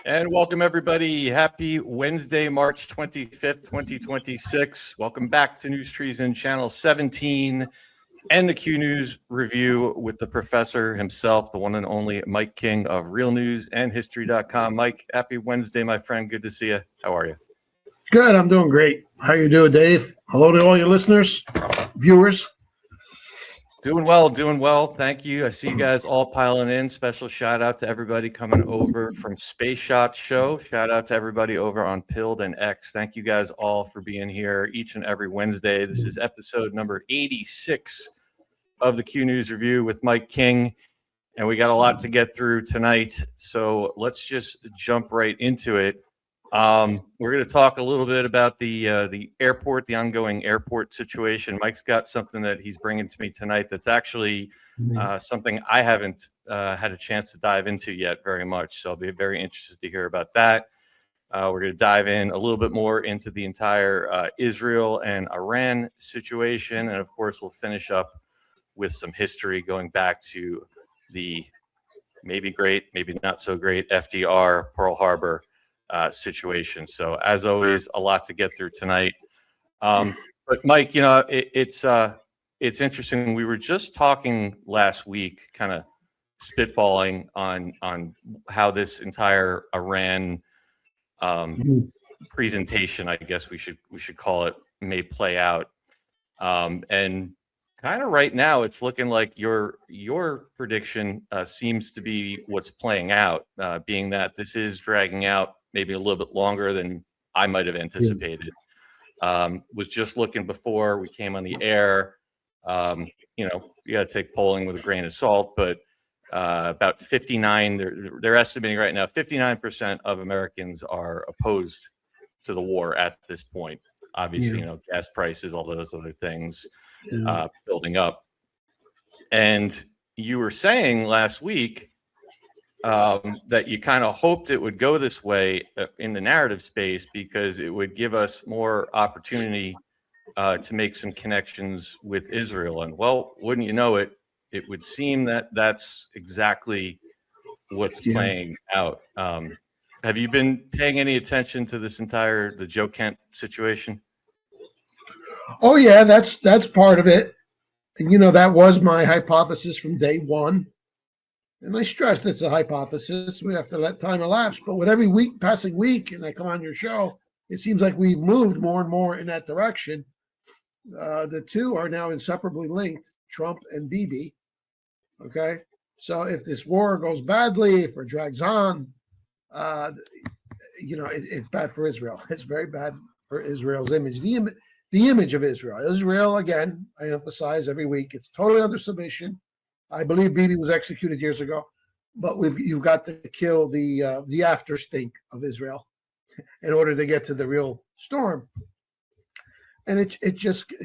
And welcome, everybody. Happy Wednesday, March 25th, 2026. Welcome back to NewsTreason Channel 17 and the Q News Review with the professor himself, the one and only Mike King of Real News and History.com. Mike, happy Wednesday, my friend. Good to see you. How are you? Good. I'm doing great. How you doing, Dave? Hello to all your listeners, viewers. Doing well. Thank you. I see you guys all piling in. Special shout out to everybody coming over from Space Shot Show. Shout out to everybody over on Pilled and X. Thank you guys all for being here each and every Wednesday. This is episode number 86 of the Q News Review with Mike King. And we got a lot to get through tonight. So let's just jump right into it. We're going to talk a little bit about the airport, the ongoing airport situation. Mike's got something that he's bringing to me tonight that's actually something I haven't had a chance to dive into yet very much. So I'll be very interested to hear about that. We're going to dive in a little bit more into the entire Israel and Iran situation. And of course, we'll finish up with some history going back to the maybe great, maybe not so great FDR, Pearl Harbor situation. So as always, a lot to get through tonight. But Mike, it's interesting. We were just talking last week, kind of spitballing on how this entire Iran presentation, I guess we should call it, may play out. And kind of right now, it's looking like your prediction seems to be what's playing out, being that this is dragging out maybe a little bit longer than I might have anticipated. Was just looking before we came on the air. You got to take polling with a grain of salt, but about 59, they're estimating right now, 59% of Americans are opposed to the war at this point. Obviously, gas prices, all those other things building up. And you were saying last week that you kind of hoped it would go this way in the narrative space because it would give us more opportunity to make some connections with Israel. And well, wouldn't you know it, it would seem that that's exactly what's playing out. Have you been paying any attention to the Joe Kent situation? Oh yeah, that's part of it. And that was my hypothesis from day one. And I stressed it's a hypothesis. We have to let time elapse. But with every passing week, and I come on your show, it seems like we've moved more and more in that direction. The two are now inseparably linked, Trump and Bibi. Okay? So if this war goes badly, if it drags on, it's bad for Israel. It's very bad for Israel's image. The image of Israel. Israel, again, I emphasize every week, it's totally under submission. I believe Bibi was executed years ago, but you've got to kill the after stink of Israel in order to get to the real storm. And it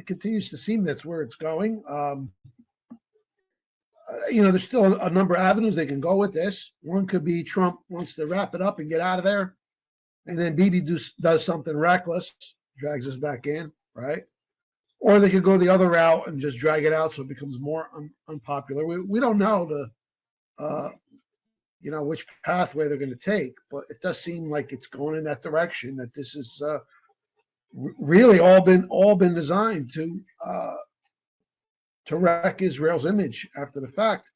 continues to seem that's where it's going. There's still a number of avenues they can go with this. One could be Trump wants to wrap it up and get out of there, and then Bibi does something reckless, drags us back in, right? Or they could go the other route and just drag it out so it becomes more unpopular. We don't know which pathway they're going to take, but it does seem like it's going in that direction. That this is really all been designed to wreck Israel's image after the fact.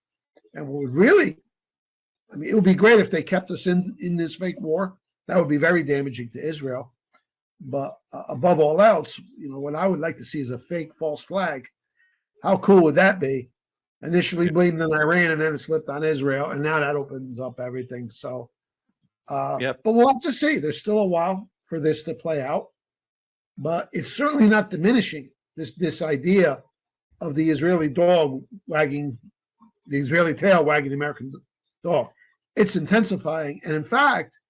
And it would be great if they kept us in this fake war. That would be very damaging to Israel. But above all else, what I would like to see is a fake false flag. How cool would that be? Initially blamed on Iran and then it slipped on Israel. And now that opens up everything. So, but we'll have to see. There's still a while for this to play out. But it's certainly not diminishing this idea of the Israeli tail wagging the American dog. It's intensifying. And in fact,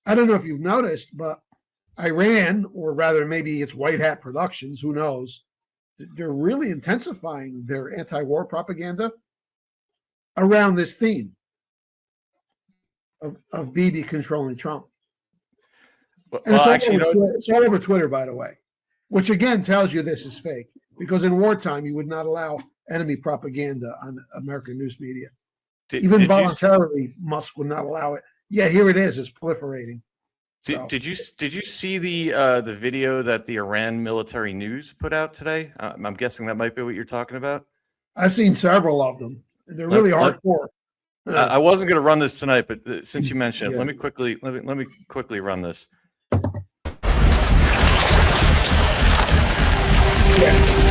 I don't know if you've noticed, but Iran, or rather maybe it's White Hat Productions, who knows, they're really intensifying their anti-war propaganda around this theme of Bibi controlling Trump. And it's all over Twitter, by the way, which again tells you this is fake, because in wartime you would not allow enemy propaganda on American news media. Even voluntarily, Musk would not allow it. Yeah, here it is. It's proliferating. Did you see the video that the Iran military news put out today? I'm guessing that might be what you're talking about. I've seen several of them. They're really hardcore. I wasn't going to run this tonight, but since you mentioned it, Yeah. let me quickly run this. Yeah.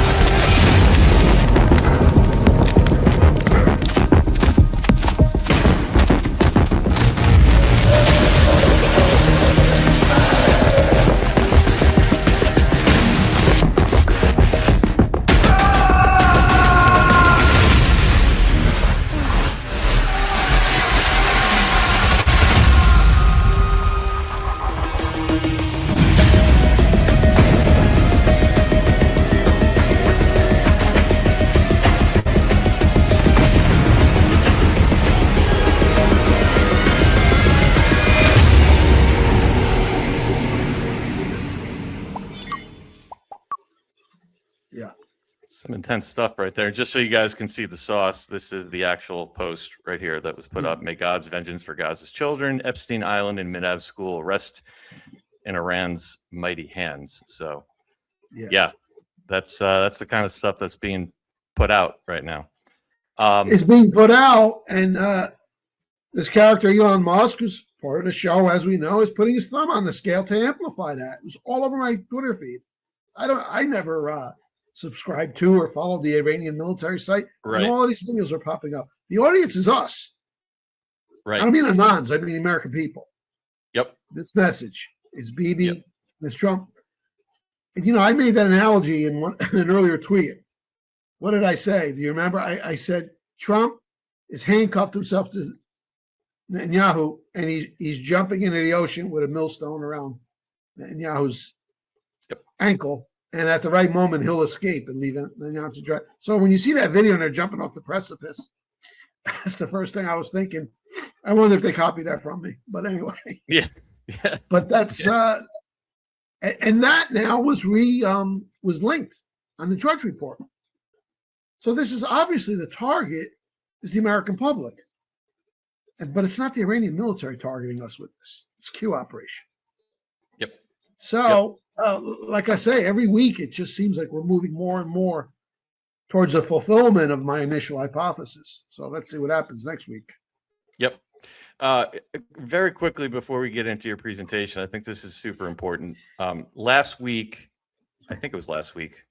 Some intense stuff right there. Just so you guys can see the sauce, this is the actual post right here that was put up. May God's vengeance for Gaza's children. Epstein Island and Mid-Av School rest in Iran's mighty hands. So, yeah, that's the kind of stuff that's being put out right now. It's being put out, and this character Elon Musk, who's part of the show, as we know, is putting his thumb on the scale to amplify that. It was all over my Twitter feed. I never subscribe to or follow the Iranian military site. Right. And all of these videos are popping up. The audience is us. Right. I don't mean Anons, I mean the American people. Yep. This message is Bibi, Ms. Trump. And, I made that analogy in an earlier tweet. What did I say? Do you remember? I said Trump is handcuffed himself to Netanyahu, and he's jumping into the ocean with a millstone around Netanyahu's ankle. And at the right moment, he'll escape and leave Netanyahu to dry. So when you see that video and they're jumping off the precipice, that's the first thing I was thinking. I wonder if they copied that from me. But anyway. Yeah. But that's and that now was linked on the Drudge Report. So this is obviously the target is the American public. But it's not the Iranian military targeting us with this. It's a Q operation. Yep. So like I say, every week it just seems like we're moving more and more towards the fulfillment of my initial hypothesis. So let's see what happens next week. Yep. Very quickly before we get into your presentation, I think this is super important. Last week, I think it was last week,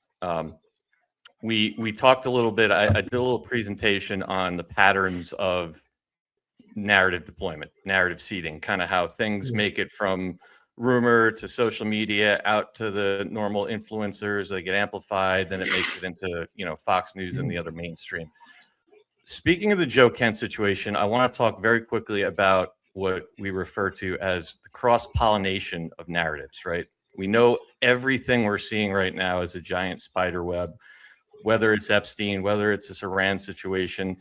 we talked a little bit. I did a little presentation on the patterns of narrative deployment, narrative seeding, kind of how things make it from rumor to social media out to the normal influencers. They get amplified, then it makes it into Fox News and the other mainstream. Speaking of the Joe Kent situation, I want to talk very quickly about what we refer to as the cross-pollination of narratives, right? We know everything we're seeing right now is a giant spider web, whether it's Epstein, whether it's this Iran situation,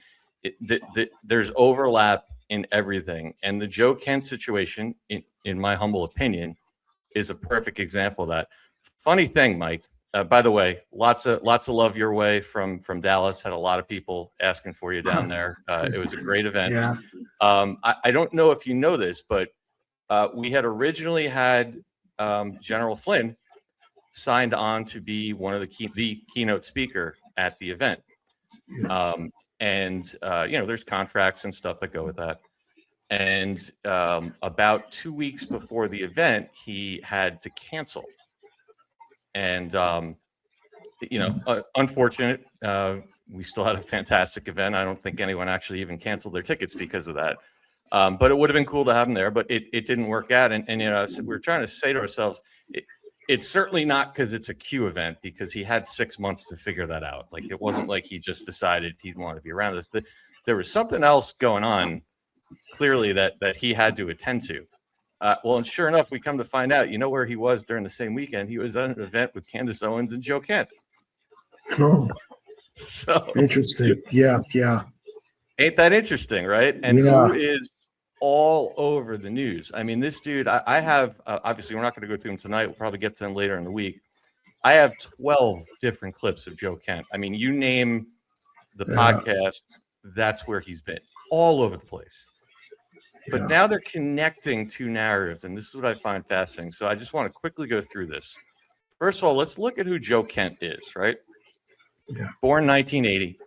there's overlap in everything. And the Joe Kent situation, in my humble opinion, is a perfect example of that. Funny thing, Mike, by the way, lots of love your way from Dallas. Had a lot of people asking for you down there. It was a great event. Yeah. I don't know if you know this, but we had originally had General Flynn signed on to be one of the keynote speaker at the event. There's contracts and stuff that go with that. And about 2 weeks before the event, he had to cancel. And, unfortunate, we still had a fantastic event. I don't think anyone actually even canceled their tickets because of that. But it would have been cool to have him there, but it didn't work out. And we're trying to say to ourselves, it's certainly not because it's a Q event, because he had 6 months to figure that out. Like, it wasn't like he just decided he wanted to be around us. There was something else going on, clearly, that he had to attend to. And sure enough, we come to find out, where he was during the same weekend? He was at an event with Candace Owens and Joe Kent. Oh, so interesting. Yeah. Ain't that interesting, right? And who is all over the news? I mean, this dude, I have, obviously, we're not going to go through them tonight. We'll probably get to them later in the week. I have 12 different clips of Joe Kent. I mean, you name the podcast, that's where he's been, all over the place. But now they're connecting two narratives, and this is what I find fascinating. So I just want to quickly go through this. First of all, let's look at who Joe Kent is, right? Yeah. Born 1980,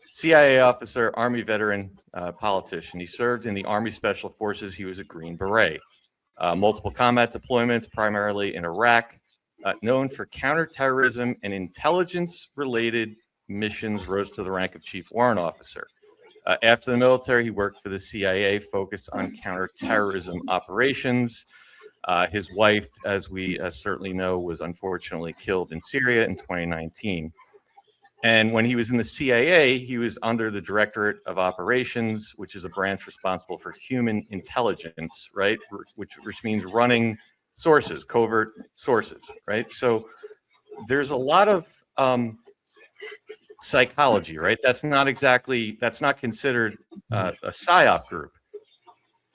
CIA officer, Army veteran, politician. He served in the Army Special Forces. He was a Green Beret. Multiple combat deployments, primarily in Iraq, known for counterterrorism and intelligence-related missions, rose to the rank of Chief Warrant Officer. After the military, he worked for the CIA, focused on counterterrorism operations. His wife, as we certainly know, was unfortunately killed in Syria in 2019. And when he was in the CIA, he was under the Directorate of Operations, which is a branch responsible for human intelligence, right? Which means running sources, covert sources, right? So there's a lot of psychology, right? That's not considered a PSYOP group,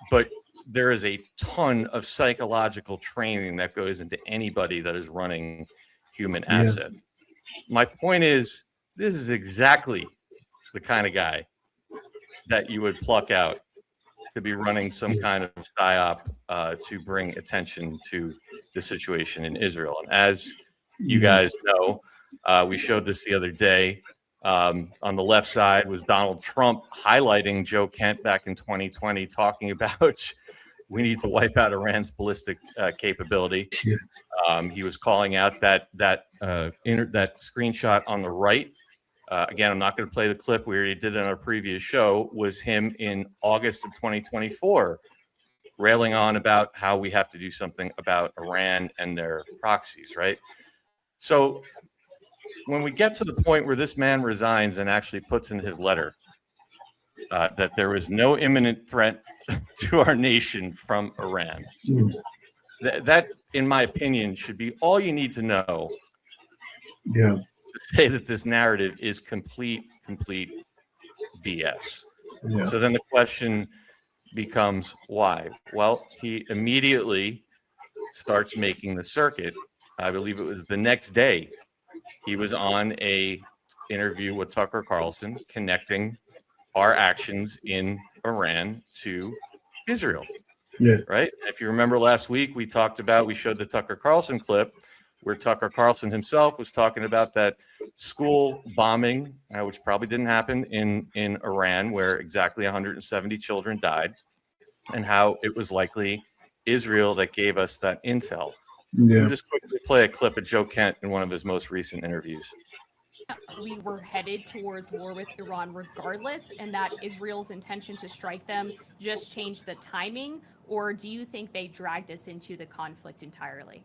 but there is a ton of psychological training that goes into anybody that is running human asset. My point is, this is exactly the kind of guy that you would pluck out to be running some kind of PSYOP to bring attention to the situation in Israel. And as you guys know, we showed this the other day. On the left side was Donald Trump highlighting Joe Kent back in 2020, talking about we need to wipe out Iran's ballistic capability. He was calling out that screenshot on the right. Again, I'm not going to play the clip. We already did it on our previous show. Was him in August of 2024 railing on about how we have to do something about Iran and their proxies, right? So when we get to the point where this man resigns and actually puts in his letter that there was no imminent threat to our nation from Iran, that, in my opinion, should be all you need to know to say that this narrative is complete BS. So then the question becomes why? Well, he immediately starts making the circuit. I believe it was the next day. He was on a interview with Tucker Carlson connecting our actions in Iran to Israel. Right? If you remember last week, we showed the Tucker Carlson clip where Tucker Carlson himself was talking about that school bombing, which probably didn't happen in Iran, where exactly 170 children died, and how it was likely Israel that gave us that intel. Let me just quickly play a clip of Joe Kent in one of his most recent interviews. We were headed towards war with Iran regardless, and that Israel's intention to strike them just changed the timing, or do you think they dragged us into the conflict entirely?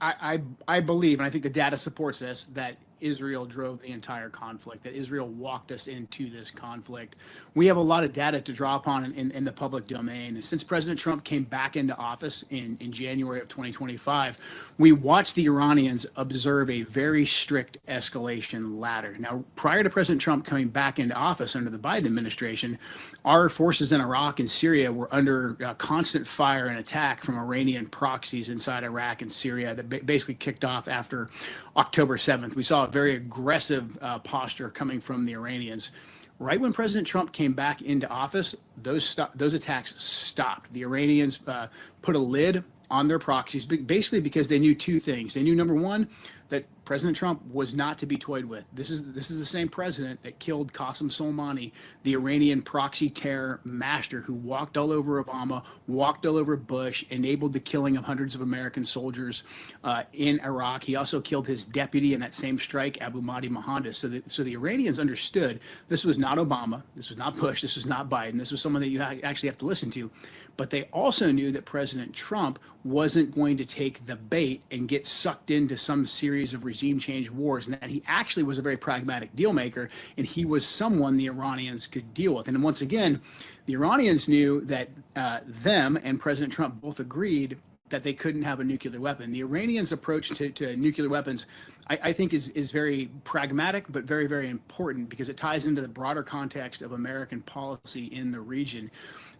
I believe, and I think the data supports this, that Israel drove the entire conflict, that Israel walked us into this conflict. We have a lot of data to draw upon in the public domain. Since President Trump came back into office in January of 2025, we watched the Iranians observe a very strict escalation ladder. Now, prior to President Trump coming back into office under the Biden administration, our forces in Iraq and Syria were under constant fire and attack from Iranian proxies inside Iraq and Syria that basically kicked off after October 7th. We saw a very aggressive posture coming from the Iranians. Right when President Trump came back into office, those attacks stopped. The Iranians put a lid on their proxies, basically because they knew two things. They knew, number one, that President Trump was not to be toyed with. This is the same president that killed Qasem Soleimani, the Iranian proxy terror master who walked all over Obama, walked all over Bush, enabled the killing of hundreds of American soldiers in Iraq. He also killed his deputy in that same strike, Abu Mahdi Mohandas. So the Iranians understood this was not Obama, this was not Bush, this was not Biden, this was someone that you actually have to listen to. But they also knew that President Trump wasn't going to take the bait and get sucked into some series of regime change wars, and that he actually was a very pragmatic deal maker, and he was someone the Iranians could deal with. And once again, the Iranians knew that them and President Trump both agreed that they couldn't have a nuclear weapon. The Iranians' approach to nuclear weapons, I think is very pragmatic, but very, very important because it ties into the broader context of American policy in the region.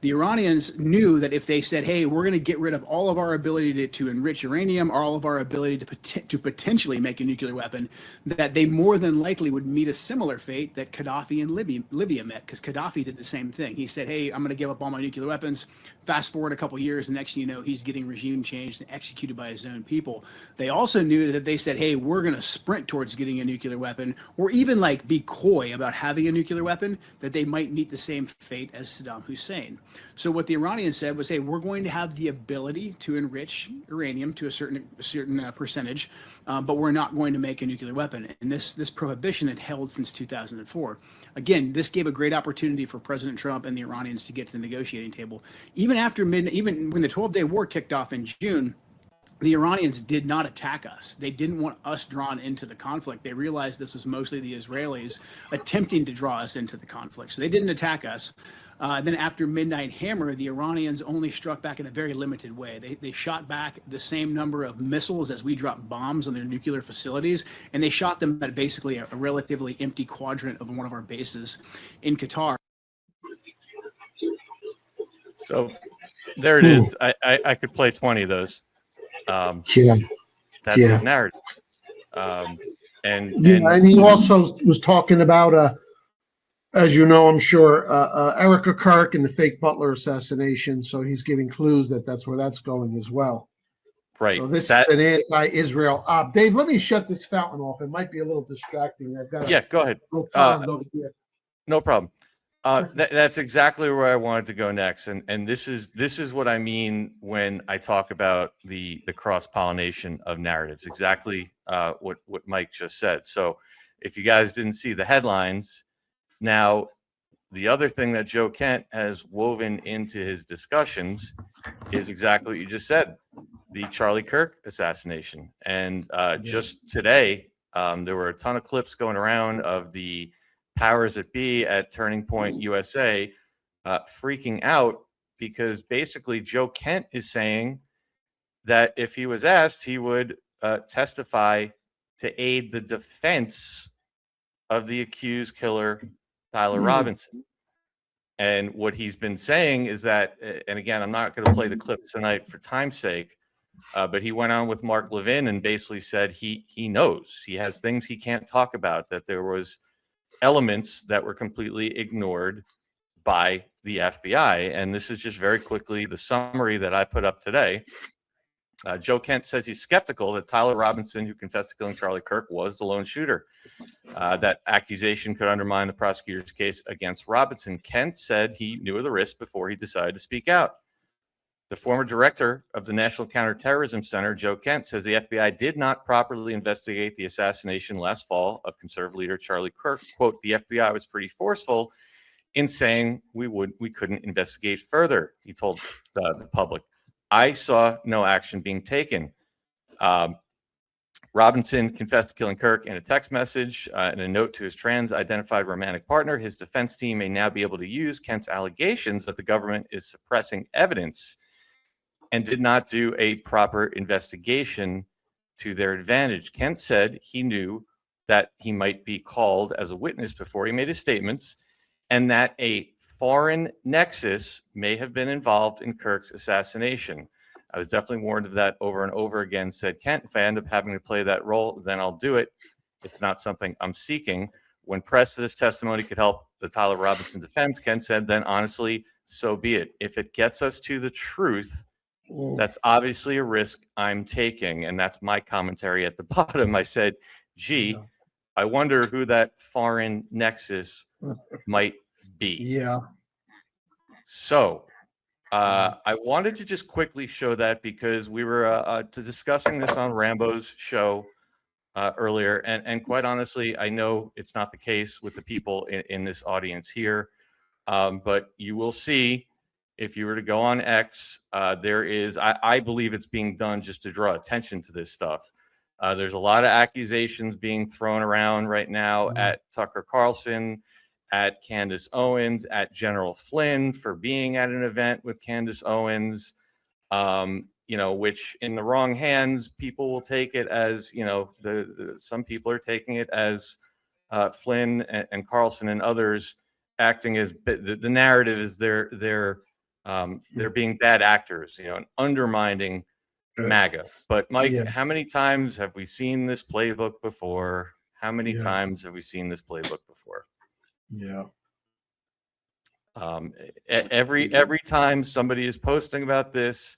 The Iranians knew that if they said, hey, we're going to get rid of all of our ability to enrich uranium, or all of our ability to potentially make a nuclear weapon, that they more than likely would meet a similar fate that Gaddafi and Libya met, because Gaddafi did the same thing. He said, hey, I'm going to give up all my nuclear weapons. Fast forward a couple of years, and next thing you know, he's getting regime changed and executed by his own people. They also knew that if they said, hey, we're going to sprint towards getting a nuclear weapon, or even like be coy about having a nuclear weapon, that they might meet the same fate as Saddam Hussein. So what the Iranians said was, hey, we're going to have the ability to enrich uranium to a certain percentage, but we're not going to make a nuclear weapon. And this prohibition had held since 2004. Again, this gave a great opportunity for President Trump and the Iranians to get to the negotiating table. Even when the 12-day war kicked off in June, the Iranians did not attack us. They didn't want us drawn into the conflict. They realized this was mostly the Israelis attempting to draw us into the conflict. So they didn't attack us. Then after Midnight Hammer, the Iranians only struck back in a very limited way. They shot back the same number of missiles as we dropped bombs on their nuclear facilities, and they shot them at basically a relatively empty quadrant of one of our bases in Qatar. So there it is. I could play 20 of those. That's the narrative. And he also was talking about as you know, I'm sure, Erica Kirk and the fake Butler assassination. So he's giving clues that that's where that's going as well. Right. So this is an anti-Israel op. Dave, let me shut this fountain off. It might be a little distracting. I've got go ahead. Over here. No problem. That's exactly where I wanted to go next, and this is what I mean when I talk about the cross-pollination of narratives. Exactly what Mike just said. So, if you guys didn't see the headlines, now the other thing that Joe Kent has woven into his discussions is exactly what you just said: the Charlie Kirk assassination. And just today, there were a ton of clips going around of the powers that be at Turning Point USA freaking out because basically Joe Kent is saying that if he was asked, he would testify to aid the defense of the accused killer, Tyler Robinson. And what he's been saying is that, and again, I'm not going to play the clip tonight for time's sake, but he went on with Mark Levin and basically said he knows, he has things he can't talk about, that there was elements that were completely ignored by the FBI. And this is just very quickly the summary that I put up today. Joe Kent says he's skeptical that Tyler Robinson, who confessed to killing Charlie Kirk, was the lone shooter. That accusation could undermine the prosecutor's case against Robinson. Kent said he knew of the risk before he decided to speak out. The former director of the National Counterterrorism Center, Joe Kent, says the FBI did not properly investigate the assassination last fall of conservative leader Charlie Kirk. Quote, the FBI was pretty forceful in saying we couldn't investigate further, he told the public. I saw no action being taken. Robinson confessed to killing Kirk in a text message and a note to his trans-identified romantic partner. His defense team may now be able to use Kent's allegations that the government is suppressing evidence and did not do a proper investigation to their advantage. Kent said he knew that he might be called as a witness before he made his statements, and that a foreign nexus may have been involved in Kirk's assassination. I was definitely warned of that over and over again, said Kent. If I end up having to play that role, then I'll do it. It's not something I'm seeking. When pressed, this testimony could help the Tyler Robinson defense, Kent said, then honestly, so be it. If it gets us to the truth, that's obviously a risk I'm taking. And that's my commentary at the bottom. I said, gee, I wonder who that foreign nexus might be. Yeah. So I wanted to just quickly show that because we were discussing this on Rambo's show earlier. And quite honestly, I know it's not the case with the people in this audience here. But you will see, if you were to go on X, there is, I believe it's being done just to draw attention to this stuff. There's a lot of accusations being thrown around right now at Tucker Carlson, at Candace Owens, at General Flynn for being at an event with Candace Owens. which in the wrong hands, people will take it as, some people are taking it as Flynn and Carlson and others acting as the narrative is they're being bad actors, and undermining MAGA. But Mike, Yeah. how many times have we seen this playbook before? How many Yeah. times have we seen this playbook before? Yeah. Every time somebody is posting about this,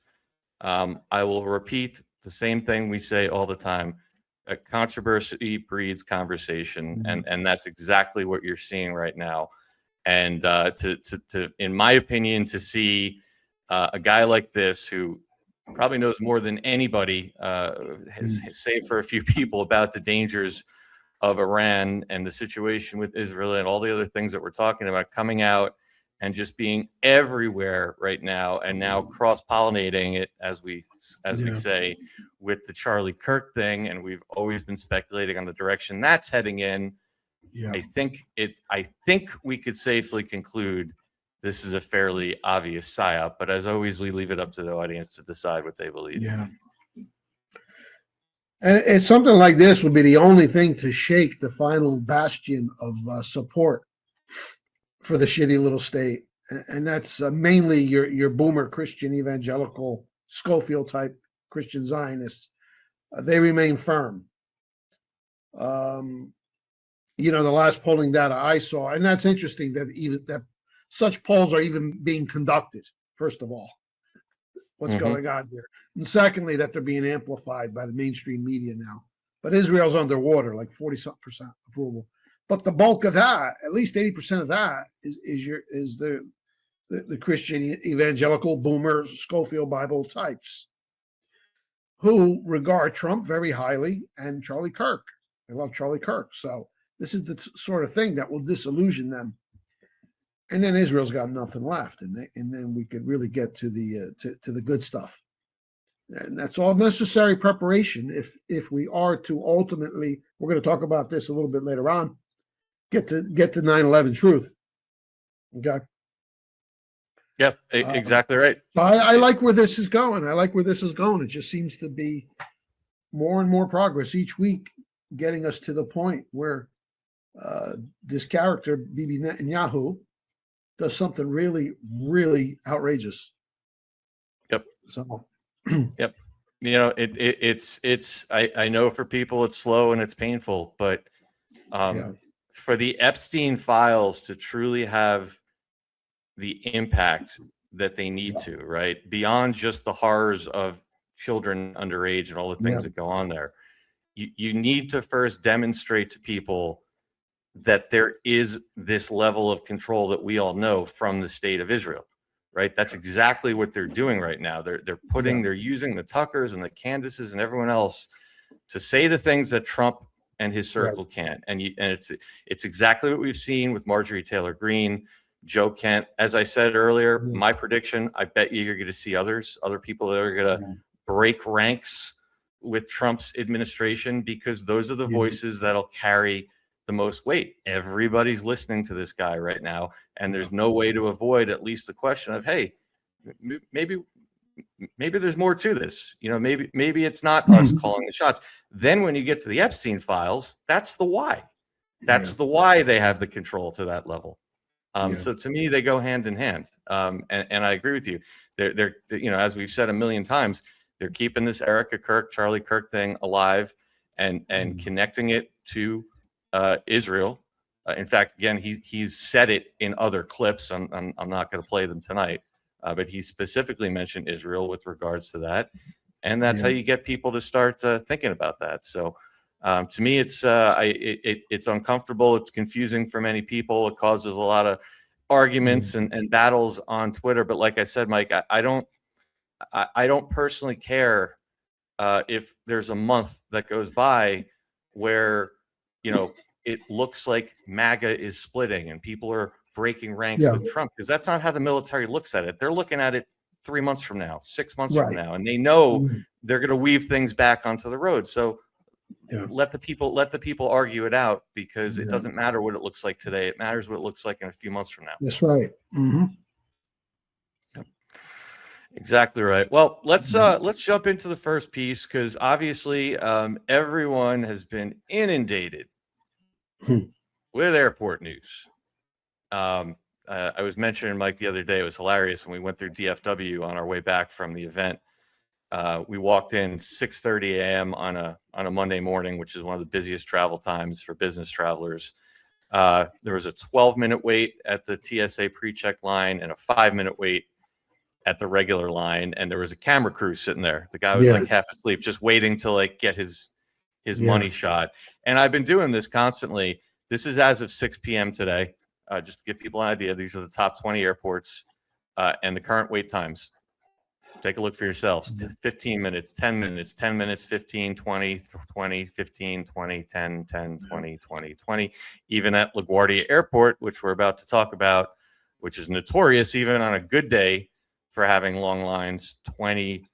I will repeat the same thing we say all the time. Controversy breeds conversation, and that's exactly what you're seeing right now. And to in my opinion, to see a guy like this who probably knows more than anybody, save for a few people, about the dangers of Iran and the situation with Israel and all the other things that we're talking about, coming out and just being everywhere right now, and now cross-pollinating it, as we say, with the Charlie Kirk thing. And we've always been speculating on the direction that's heading in. Yeah. I think we could safely conclude this is a fairly obvious psyop, but as always, we leave it up to the audience to decide what they believe. Yeah. And something like this would be the only thing to shake the final bastion of support for the shitty little state. And that's mainly your boomer Christian evangelical Schofield type Christian Zionists. They remain firm. The last polling data I saw, and that's interesting that such polls are even being conducted, first of all. What's going on here? And secondly, that they're being amplified by the mainstream media now. But Israel's underwater, like 40-something% approval. But the bulk of that, at least 80% of that, is the Christian evangelical boomer Schofield Bible types who regard Trump very highly and Charlie Kirk. They love Charlie Kirk. So this is the sort of thing that will disillusion them. And then Israel's got nothing left, and then we could really get to the good stuff. And that's all necessary preparation if we are to ultimately, we're going to talk about this a little bit later on, get to 9/11 truth. Okay. Yep, exactly right. So I like where this is going. It just seems to be more and more progress each week, getting us to the point where this character, Bibi Netanyahu, does something really, really outrageous. Yep. So, yep. I know for people it's slow and it's painful, but for the Epstein files to truly have the impact that they need to, right, beyond just the horrors of children underage and all the things that go on there, you need to first demonstrate to people that there is this level of control that we all know from the state of Israel, right? That's exactly what they're doing right now. They're using the Tuckers and the Candaces and everyone else to say the things that Trump and his circle can't. And it's exactly what we've seen with Marjorie Taylor Greene, Joe Kent. As I said earlier, my prediction, I bet you're going to see other people that are going to break ranks with Trump's administration, because those are the voices that'll carry the most weight. Everybody's listening to this guy right now, and there's no way to avoid at least the question of, hey, maybe there's more to this. Maybe it's not us calling the shots. Then when you get to the Epstein files, that's the why. That's the why they have the control to that level. So to me, they go hand in hand. And I agree with you. They're as we've said a million times, they're keeping this Erica Kirk, Charlie Kirk thing alive and connecting it to Israel. In fact, again, he's said it in other clips. I'm not going to play them tonight, but he specifically mentioned Israel with regards to that, and that's how you get people to start thinking about that. So, to me, it's uncomfortable. It's confusing for many people. It causes a lot of arguments and battles on Twitter. But like I said, Mike, I don't personally care if there's a month that goes by where it looks like MAGA is splitting and people are breaking ranks with Trump, because that's not how the military looks at it. They're looking at it 3 months from now, 6 months from now, and they know they're going to weave things back onto the road. So let the people argue it out, because it doesn't matter what it looks like today. It matters what it looks like in a few months from now. That's right. Exactly right. Well, let's jump into the first piece because obviously everyone has been inundated Hmm. with airport news. I was mentioning Mike the other day. It was hilarious when we went through DFW on our way back from the event. We walked in 6:30 a.m. on a Monday morning, which is one of the busiest travel times for business travelers. There was a 12-minute wait at the TSA pre-check line and a 5-minute wait at the regular line, and there was a camera crew sitting there. The guy was Yeah. like half asleep, just waiting to like get his Yeah. money shot. And I've been doing this constantly. This is as of 6 p.m. today, just to give people an idea. These are the top 20 airports and the current wait times. Take a look for yourselves. 15 minutes, 10 minutes, 10 minutes, 15, 20, 20, 15, 20, 10, 10, 20, 20, 20. Even at LaGuardia Airport, which we're about to talk about, which is notorious even on a good day for having long lines, 20,